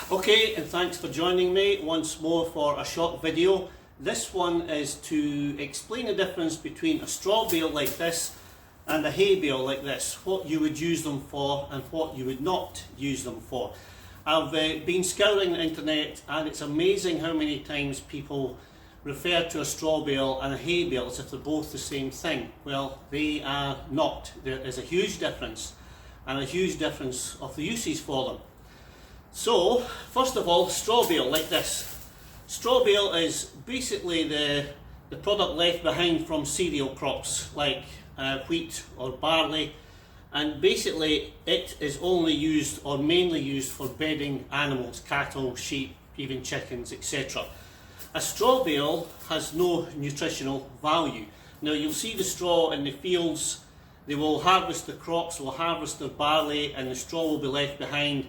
Okay, and thanks for joining me once more for a short video. This one is to explain the difference between a straw bale like this and a hay bale like this, what you would use them for and what you would not use them for. I've been scouring the internet, and it's amazing how many times people refer to a straw bale and a hay bale as if they're both the same thing. Well, they are not. There is a huge difference, and a huge difference of the uses for them. So, first of all, straw bale like this. Straw bale is basically the product left behind from cereal crops like wheat or barley, and basically it is only used or mainly used for bedding animals, cattle, sheep, even chickens, etc. A straw bale has no nutritional value. Now you'll see the straw in the fields. They will harvest the crops, will harvest their barley, and the straw will be left behind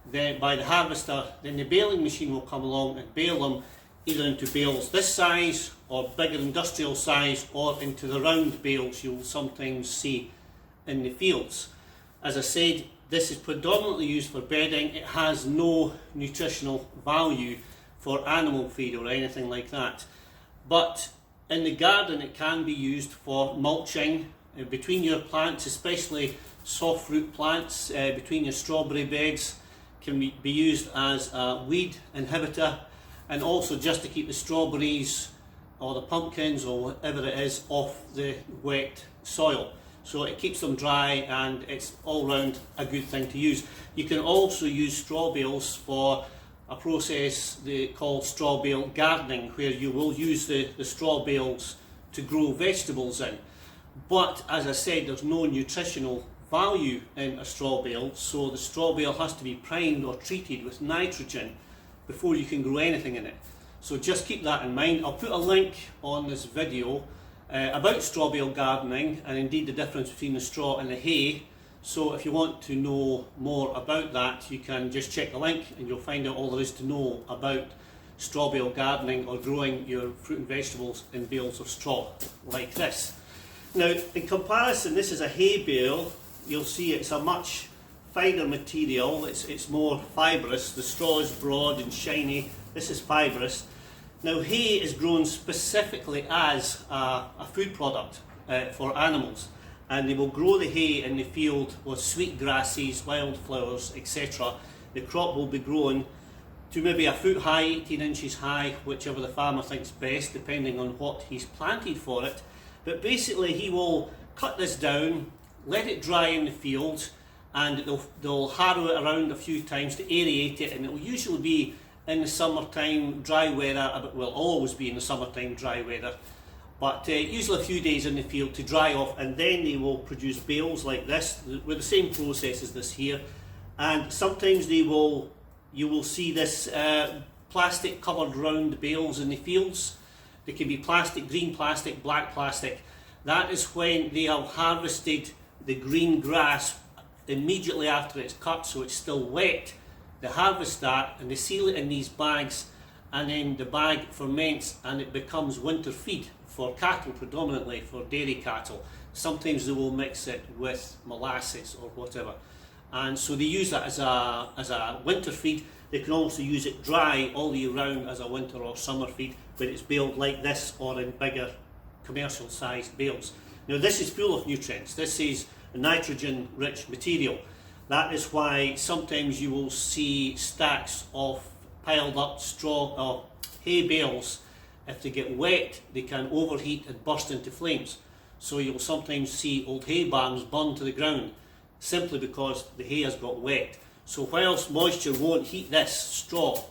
then by the harvester. Then the baling machine will come along and bale them either into bales this size or bigger industrial size, or into the round bales you'll sometimes see in the fields. As I said, this is predominantly used for bedding. It has no nutritional value for animal feed or anything like that. But in the garden it can be used for mulching between your plants, especially soft fruit plants, between your strawberry beds. Can be used as a weed inhibitor, and also just to keep the strawberries or the pumpkins or whatever it is off the wet soil. So it keeps them dry, and it's all round a good thing to use. You can also use straw bales for a process they call straw bale gardening, where you will use the straw bales to grow vegetables in. But as I said, there's no nutritional value in a straw bale, so the straw bale has to be primed or treated with nitrogen before you can grow anything in it. So just keep that in mind. I'll put a link on this video about straw bale gardening, and indeed the difference between the straw and the hay. So if you want to know more about that, you can just check the link and you'll find out all there is to know about straw bale gardening or growing your fruit and vegetables in bales of straw like this. Now, in comparison, this is a hay bale. You'll see it's a much finer material, it's more fibrous. The straw is broad and shiny, this is fibrous. Now, hay is grown specifically as a food product for animals, and they will grow the hay in the field with sweet grasses, wildflowers, etc. The crop will be grown to maybe a foot high, 18 inches high, whichever the farmer thinks best, depending on what he's planted for it. But basically he will cut this down, let it dry in the field, and they'll harrow it around a few times to aerate it, and it will usually be in the summertime dry weather. It will always be in the summertime dry weather, but usually a few days in the field to dry off, and then they will produce bales like this with the same process as this here. And sometimes you will see this plastic covered round bales in the fields. They can be plastic, green plastic, black plastic. That is when they have harvested the green grass immediately after it's cut, so it's still wet. They harvest that and they seal it in these bags, and then the bag ferments and it becomes winter feed for cattle, predominantly for dairy cattle. Sometimes they will mix it with molasses or whatever, and so they use that as a winter feed. They can also use it dry all year round as a winter or summer feed, when it's baled like this or in bigger commercial sized bales. Now, this is full of nutrients. This is a nitrogen rich material. That is why sometimes you will see stacks of piled up straw or hay bales. If they get wet, they can overheat and burst into flames. So you'll sometimes see old hay barns burn to the ground simply because the hay has got wet. So whilst moisture won't heat this straw,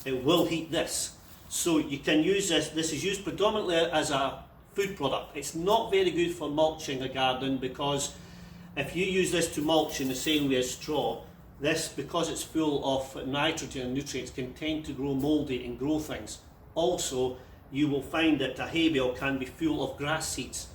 it will heat this. So you can use this. This is used predominantly as a food product. It's not very good for mulching a garden, because if you use this to mulch in the same way as straw, this, because it's full of nitrogen and nutrients, can tend to grow mouldy and grow things. Also, you will find that a hay bale can be full of grass seeds,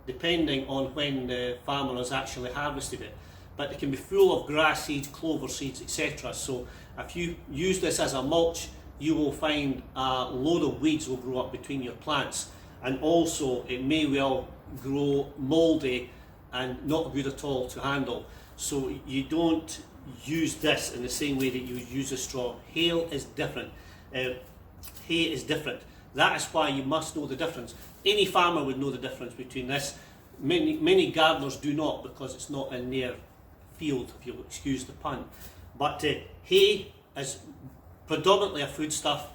depending on when the farmer has actually harvested it. But it can be full of grass seeds, clover seeds, etc. So if you use this as a mulch, you will find a load of weeds will grow up between your plants, and also it may well grow mouldy and not good at all to handle. So you don't use this in the same way that you would use a straw. Hay is different. Hay is different. That is why you must know the difference. Any farmer would know the difference between this. Many gardeners do not, because it's not in their field, if you'll excuse the pun. But hay is predominantly a foodstuff,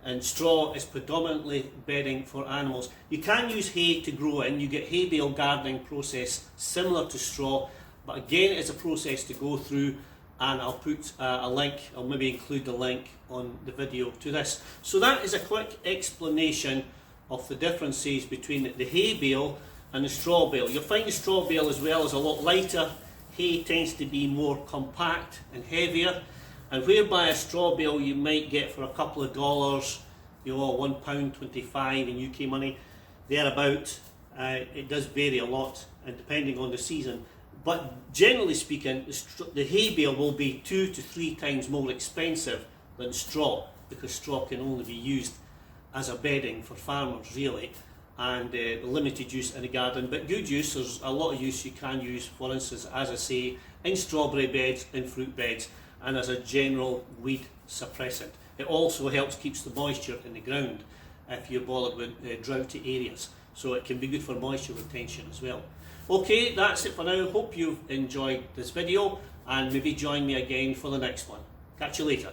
and straw is predominantly bedding for animals. You can use hay to grow in. You get hay bale gardening process similar to straw, but again it's a process to go through, and I'll put a link, I'll maybe include the link on the video to this. So that is a quick explanation of the differences between the hay bale and the straw bale. You'll find the straw bale as well is a lot lighter. Hay tends to be more compact and heavier, and whereby a straw bale you might get for a couple of dollars, you know, £1.25 in UK money, thereabout. It does vary a lot, and depending on the season. But generally speaking, the hay bale will be 2 to 3 times more expensive than straw, because straw can only be used as a bedding for farmers really, and limited use in the garden, but good use. There's a lot of use you can use, for instance, as I say, in strawberry beds, in fruit beds, and as a general weed suppressant. It also helps keeps the moisture in the ground if you're bothered with droughty areas, so it can be good for moisture retention as well. Okay, that's it for now. Hope you've enjoyed this video, and maybe join me again for the next one. Catch you later.